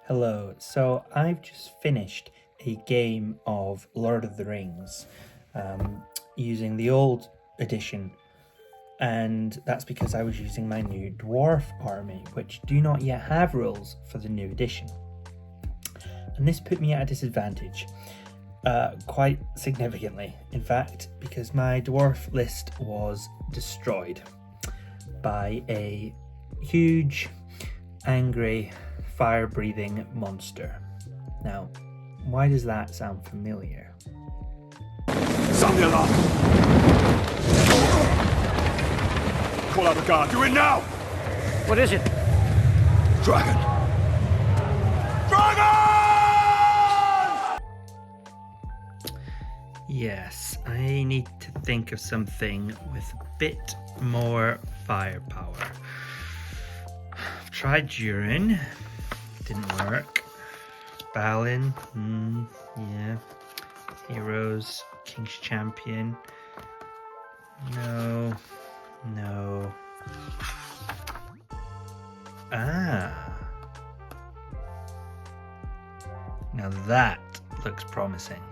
Hello, so I've just finished a game of Lord of the Rings using the old edition, and that's because I was using my new dwarf army, which do not yet have rules for the new edition. And this put me at a disadvantage, quite significantly, in fact, because my dwarf list was destroyed by a huge, angry, fire-breathing monster. Now, why does that sound familiar? Samuel! Call out the guard. Do it now! What is it? Dragon! Dragon! Yes, I need to think of something with a bit more firepower. I've tried Durin. Didn't work. Balin, yeah. Heroes, King's Champion. No. Now that looks promising.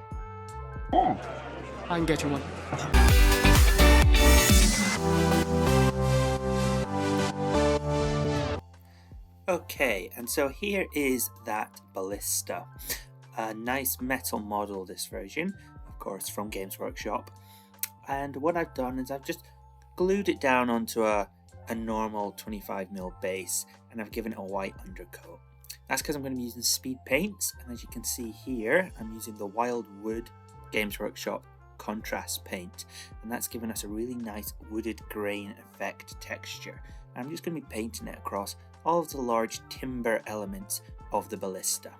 I can get you one. Okay, and so here is that Ballista. A nice metal model, this version, of course, from Games Workshop. And what I've done is I've just glued it down onto a normal 25mm base, and I've given it a white undercoat. That's because I'm going to be using speed paints, and as you can see here, I'm using the Wild Wood Games Workshop contrast paint, and that's given us a really nice wooded grain effect texture. And I'm just going to be painting it across all of the large timber elements of the Ballista.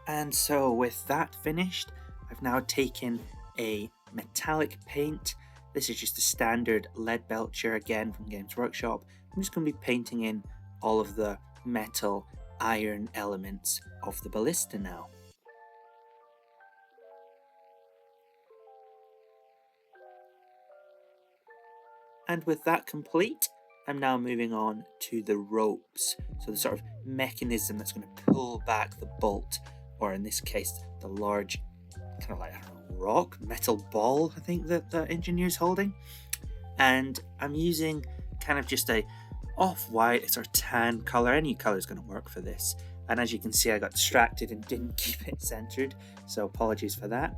And so with that finished, I've now taken a metallic paint. This is just a standard lead belcher, again from Games Workshop. I'm just going to be painting in all of the metal iron elements of the Ballista now. And with that complete, I'm now moving on to the ropes. So the sort of mechanism that's going to pull back the bolt, or in this case, the large kind of like, rock, metal ball, I think that the engineer's holding. And I'm using kind of just a off-white, sort of tan colour. Any colour is going to work for this. And as you can see, I got distracted and didn't keep it centered, so apologies for that.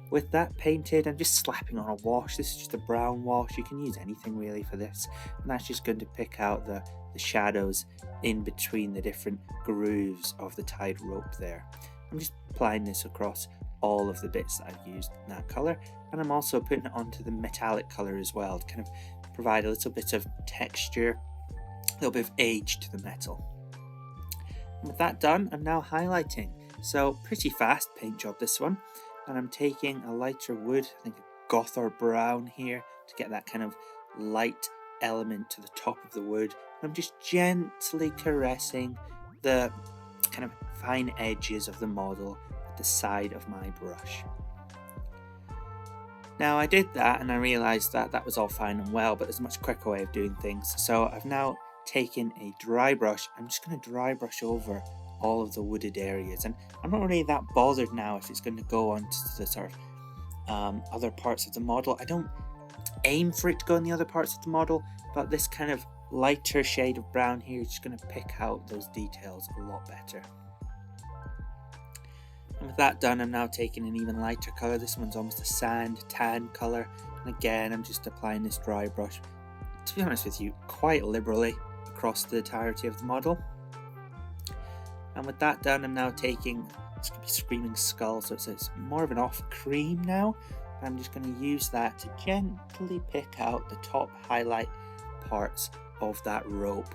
With that painted, I'm just slapping on a wash. This is just a brown wash. You can use anything really for this. And that's just going to pick out the shadows in between the different grooves of the tied rope there. I'm just applying this across all of the bits that I've used in that colour. And I'm also putting it onto the metallic colour as well to kind of provide a little bit of texture, a little bit of age to the metal. And with that done, I'm now highlighting. So pretty fast paint job, this one. And I'm taking a lighter wood, I think a Gothar brown here, to get that kind of light element to the top of the wood. I'm just gently caressing the kind of fine edges of the model with the side of my brush. Now I did that and I realised that that was all fine and well, but there's a much quicker way of doing things. So I've now taken a dry brush. I'm just going to dry brush over all of the wooded areas, and I'm not really that bothered now if it's going to go onto the sort of other parts of the model. I don't aim for it to go in the other parts of the model, but this kind of lighter shade of brown here is just going to pick out those details a lot better. And with that done, I'm now taking an even lighter colour. This one's almost a sand tan colour, and again I'm just applying this dry brush, to be honest with you, quite liberally across the entirety of the model. And with that done, I'm now taking, it's going to be Screaming Skull, so it's more of an off cream now. I'm just going to use that to gently pick out the top highlight parts of that rope.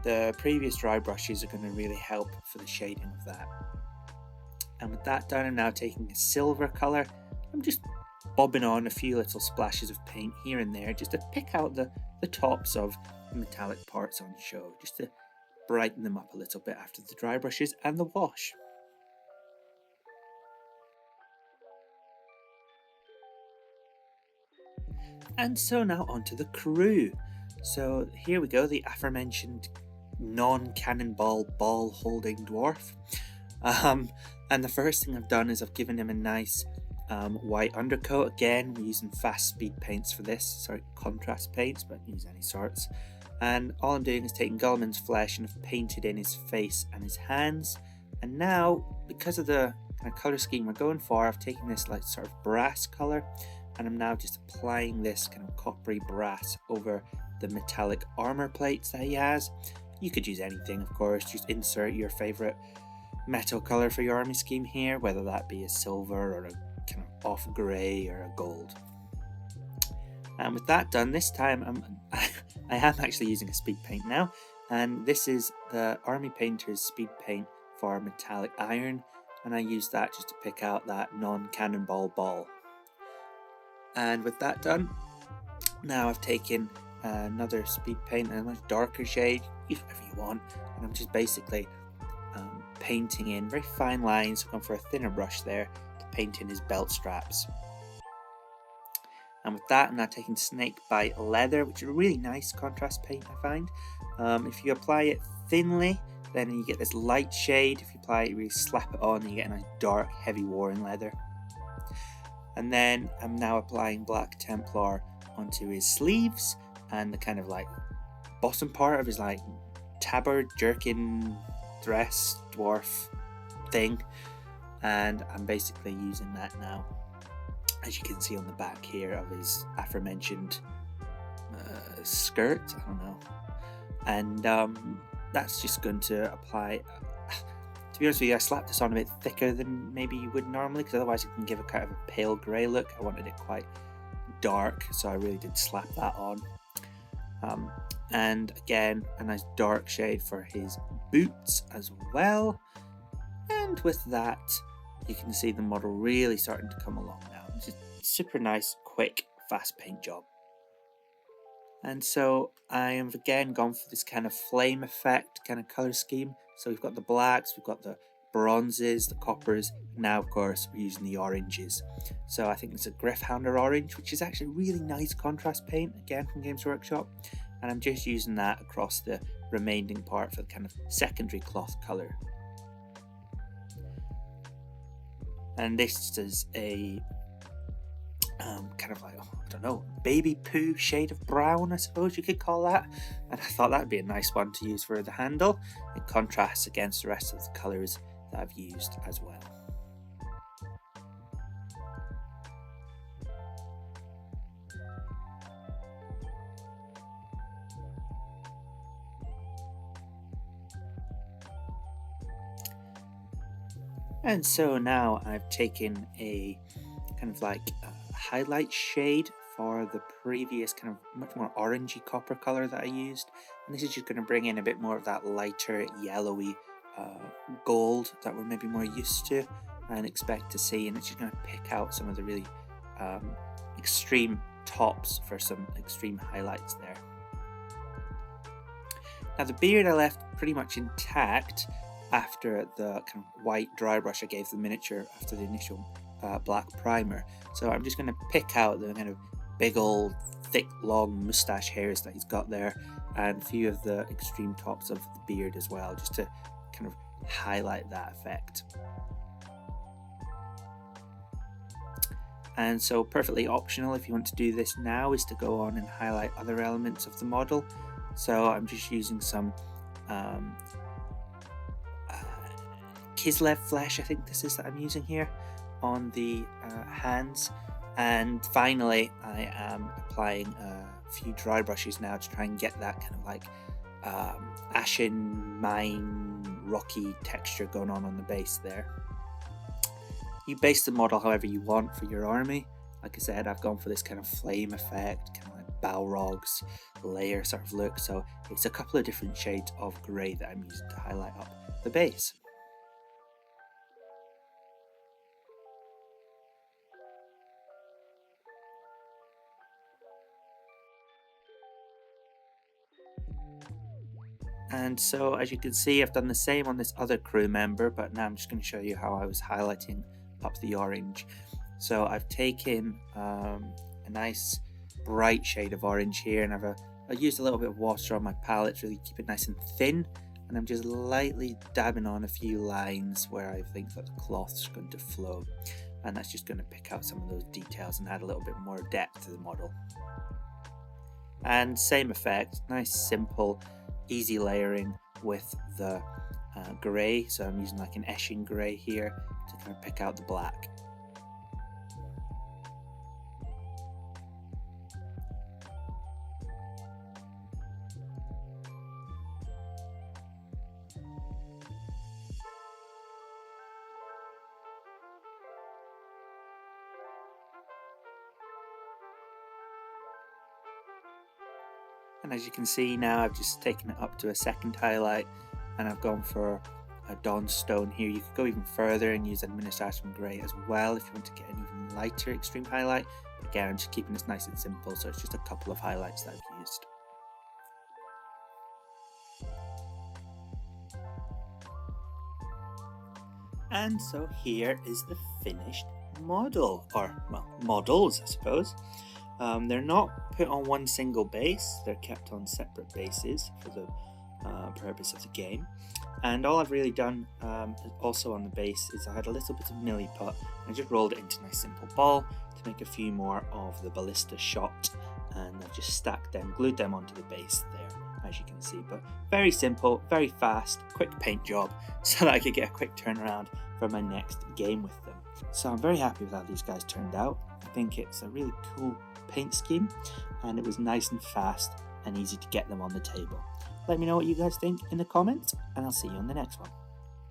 The previous dry brushes are going to really help for the shading of that. And with that done, I'm now taking a silver colour. I'm just bobbing on a few little splashes of paint here and there just to pick out the tops of the metallic parts on show, just to brighten them up a little bit after the dry brushes and the wash. And so now onto the crew. So here we go, the aforementioned non-cannonball ball holding dwarf. And the first thing I've done is I've given him a nice white undercoat. Again, we're using fast speed paints for this, sorry, contrast paints, but use any sorts. And all I'm doing is taking Gullman's flesh and I've painted in his face and his hands. And now, because of the kind of colour scheme we're going for, I've taken this like sort of brass colour, and I'm now just applying this kind of coppery brass over the metallic armour plates that he has. You could use anything, of course, just insert your favourite metal colour for your army scheme here, whether that be a silver or a kind of off grey or a gold. And with that done, this time I am actually using a speed paint now, and this is the Army Painter's speed paint for metallic iron, and I use that just to pick out that non-cannonball ball. And with that done, now I've taken another speed paint, a much darker shade, use whatever you want, and I'm just basically painting in very fine lines. So I'm going for a thinner brush there to paint in his belt straps. And with that, I'm now taking Snakebite Leather, which is a really nice contrast paint, I find. If you apply it thinly, then you get this light shade. If you apply it, you really slap it on, then you get a nice dark, heavy Warren leather. And then I'm now applying Black Templar onto his sleeves and the kind of like bottom part of his like tabard, jerkin, dress, dwarf thing. And I'm basically using that now, as you can see on the back here of his aforementioned skirt, I don't know. And that's just going to apply, to be honest with you, I slapped this on a bit thicker than maybe you would normally, because otherwise it can give a kind of a pale grey look. I wanted it quite dark, so I really did slap that on. And again, a nice dark shade for his boots as well. And with that, you can see the model really starting to come along now. It's a super nice, quick, fast paint job. And so I have again gone for this kind of flame effect kind of colour scheme. So we've got the blacks, we've got the bronzes, the coppers. Now, of course, we're using the oranges. So I think it's a Gryphounder orange, which is actually a really nice contrast paint, again from Games Workshop. And I'm just using that across the remaining part for the kind of secondary cloth colour. And this is a kind of like, I don't know, baby poo shade of brown, I suppose you could call that. And I thought that'd be a nice one to use for the handle. It contrasts against the rest of the colours that I've used as well. And so now I've taken a kind of like highlight shade for the previous kind of much more orangey copper color that I used, and this is just going to bring in a bit more of that lighter yellowy gold that we're maybe more used to and expect to see, and it's just going to pick out some of the really extreme tops for some extreme highlights there. Now the beard I left pretty much intact after the kind of white dry brush I gave the miniature after the initial black primer. So I'm just going to pick out the kind of big old thick long moustache hairs that he's got there, and a few of the extreme tops of the beard as well, just to kind of highlight that effect. And so perfectly optional if you want to do this now is to go on and highlight other elements of the model. So I'm just using some Kislev flesh, I think this is, that I'm using here on the hands. And finally I am applying a few dry brushes now to try and get that kind of like ashen mine rocky texture going on the base there. You base the model however you want for your army. Like I said, I've gone for this kind of flame effect, kind of like Balrog's layer sort of look, so it's a couple of different shades of grey that I'm using to highlight up the base. And so as you can see, I've done the same on this other crew member, but now I'm just going to show you how I was highlighting up the orange. So I've taken a nice bright shade of orange here, and I used a little bit of water on my palette to really keep it nice and thin, and I'm just lightly dabbing on a few lines where I think that the cloth's going to flow, and that's just going to pick out some of those details and add a little bit more depth to the model. And same effect, nice simple easy layering with the grey, so I'm using like an Eshin grey here to kind of pick out the black. And as you can see now, I've just taken it up to a second highlight, and I've gone for a Dawn Stone here. You could go even further and use Administration Grey as well if you want to get an even lighter extreme highlight. But again, I'm just keeping this nice and simple, so it's just a couple of highlights that I've used. And so here is the finished model, or well, models I suppose. They're not put on one single base, they're kept on separate bases for the purpose of the game. And all I've really done also on the base is I had a little bit of milliput and I just rolled it into a nice simple ball to make a few more of the Ballista shot, and I've just stacked them, glued them onto the base there, as you can see. But very simple, very fast, quick paint job so that I could get a quick turnaround for my next game with them. So I'm very happy with how these guys turned out. I think it's a really cool paint scheme, and it was nice and fast and easy to get them on the table. Let me know what you guys think in the comments, and I'll see you on the next one.